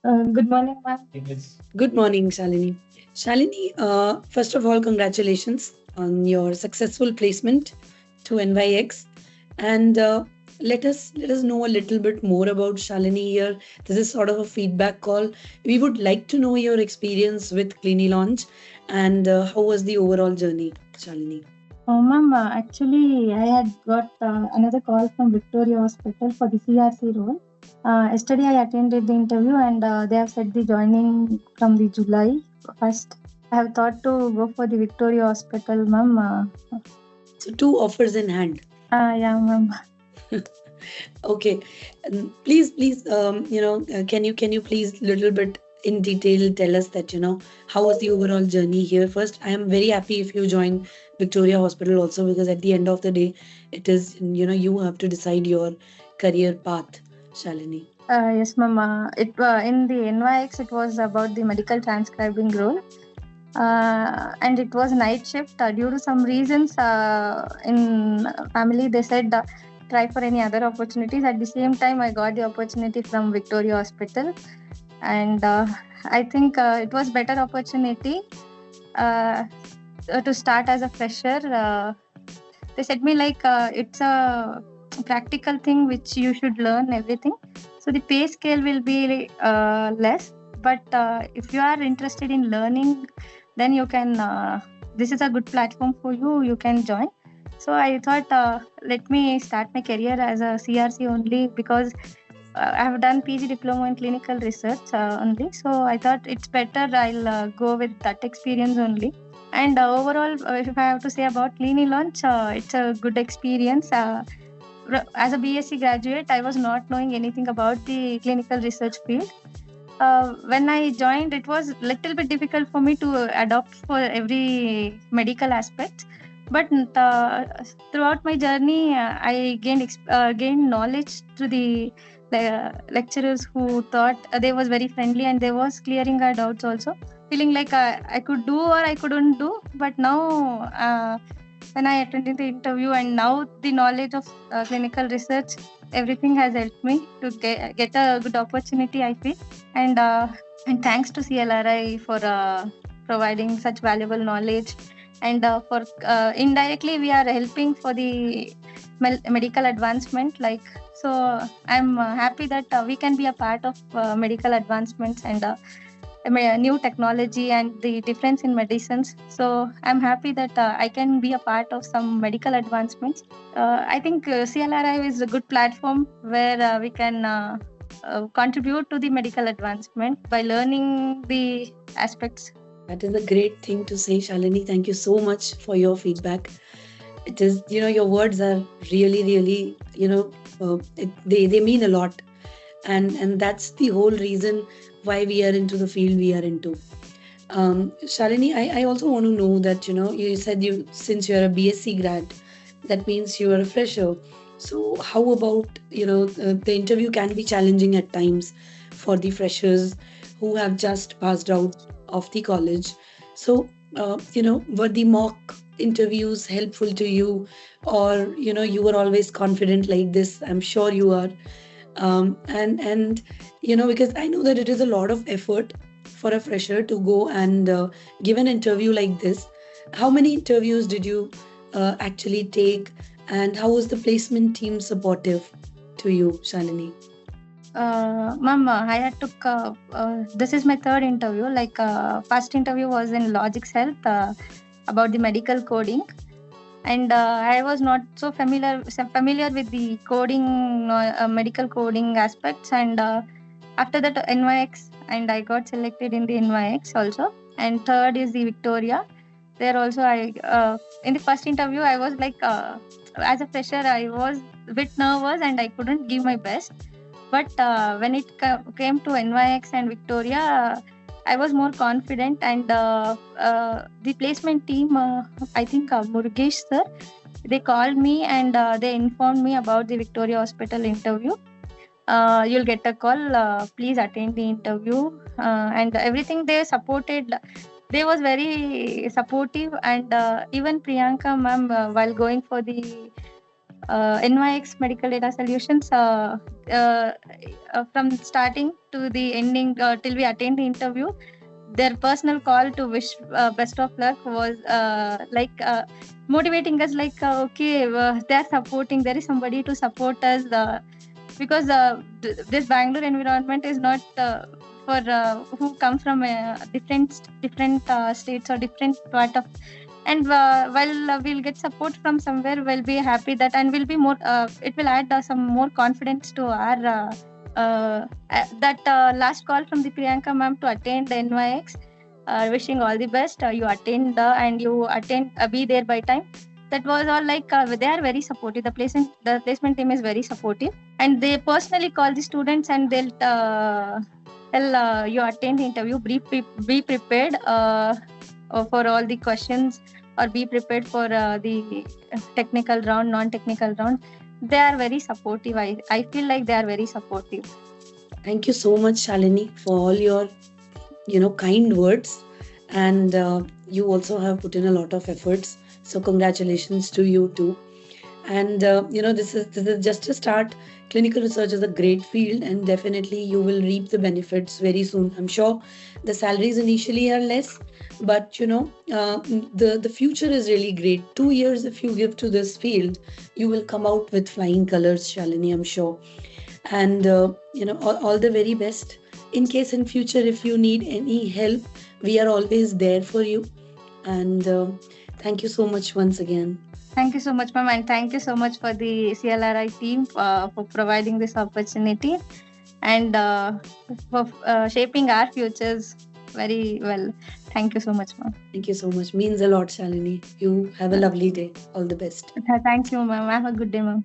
Good morning, ma'am. Good morning, Shalini. Shalini, first of all, congratulations on your successful placement to NYX, and let us know a little bit more about Shalini here. This is sort of a feedback call. We would like to know your experience with Clini Launch, and how was the overall journey, Shalini? Oh, ma'am, actually, I had got another call from Victoria Hospital for the CRC role. Yesterday, I attended the interview and they have said the joining from the July 1st. I have thought to go for the Victoria Hospital, ma'am. So, two offers in hand. Yeah, ma'am. Okay. Please, can you please little bit in detail tell us that how was the overall journey here? First, I am very happy if you join Victoria Hospital also, because at the end of the day, it is you have to decide your career path, Shalini. Yes, ma'am. It in the NYX, it was about the medical transcribing role, and it was night shift. Due to some reasons in family, they said try for any other opportunities. At the same time, I got the opportunity from Victoria Hospital, and I think it was better opportunity uh, to start as a fresher. They said me like it's a practical thing which you should learn everything. So the pay scale will be less, but if you are interested in learning, then you can. This is a good platform for you. You can join. So I thought, let me start my career as a CRC only, because I have done PG diploma in clinical research only. So I thought it's better I'll go with that experience only. And overall, if I have to say about Clini Launch, it's a good experience. As a BSc graduate, I was not knowing anything about the clinical research field. When I joined, it was little bit difficult for me to adopt for every medical aspect. But throughout my journey, I gained knowledge through the lecturers who thought they was very friendly, and they was clearing our doubts also. Feeling like I could do or I couldn't do, but now when I attended the interview and now the knowledge of clinical research, everything has helped me to get a good opportunity, I feel. And and thanks to CLRI for providing such valuable knowledge, and for indirectly we are helping for the medical advancement. Like, so I'm happy that we can be a part of medical advancements and new technology and the difference in medicines. So I'm happy that I can be a part of some medical advancements. I think CLRI is a good platform where we can contribute to the medical advancement by learning the aspects. That is a great thing to say, Shalini. Thank you so much for your feedback. It is, your words are really, really, they mean a lot, and that's the whole reason why we are into the field we are into. Shalini, I also want to know that you said you since you're a BSc grad, that means you are a fresher. So how about the interview can be challenging at times for the freshers who have just passed out of the college. So were the mock interviews helpful to you, or you were always confident like this? I'm sure you are. And because I know that it is a lot of effort for a fresher to go and give an interview like this. How many interviews did you actually take, and how was the placement team supportive to you, Shalini? Ma'am, I had took. This is my third interview. Like, first interview was in Logics Health about the medical coding, and I was not so familiar with the coding, medical coding aspects. And after that, NYX, and I got selected in the NYX also. And third is the Victoria. There also, I in the first interview, I was like, as a fresher, I was a bit nervous and I couldn't give my best. But when it came to NYX and Victoria, I was more confident, and the placement team, I think Murugesh sir, they called me and they informed me about the Victoria Hospital interview. You'll get a call. Please attend the interview, and everything they supported. They was very supportive, and even Priyanka ma'am, while going for the NYX Medical Data Solutions, from starting to the ending, till we attend the interview, their personal call to wish best of luck was motivating us, like okay, they are supporting, there is somebody to support us, because this Bangalore environment is not for who come from different states or different part of. And while we'll get support from somewhere, we'll be happy that, and we'll be more, it will add some more confidence to our that last call from the Priyanka ma'am to attend the NYX. Wishing all the best. You attend and you attend, be there by time. That was all, like they are very supportive. The placement team is very supportive, and they personally call the students, and they'll tell you attend the interview, be prepared for all the questions, or be prepared for the technical round, non-technical round. They are very supportive. I feel like they are very supportive. Thank you so much, Shalini, for all your kind words. And you also have put in a lot of efforts. So congratulations to you too. And this is just a start. Clinical research is a great field, and definitely you will reap the benefits very soon. I'm sure the salaries initially are less, but the future is really great. 2 years if you give to this field, you will come out with flying colors, Shalini, I'm sure. And all the very best. In case in future if you need any help, we are always there for you. And thank you so much once again. Thank you so much, ma'am, and thank you so much for the CLRI team for providing this opportunity, and for shaping our futures very well. Thank you so much, ma'am. Thank you so much. Means a lot, Shalini. You have a lovely day. All the best. Thank you, ma'am. Have a good day, ma'am.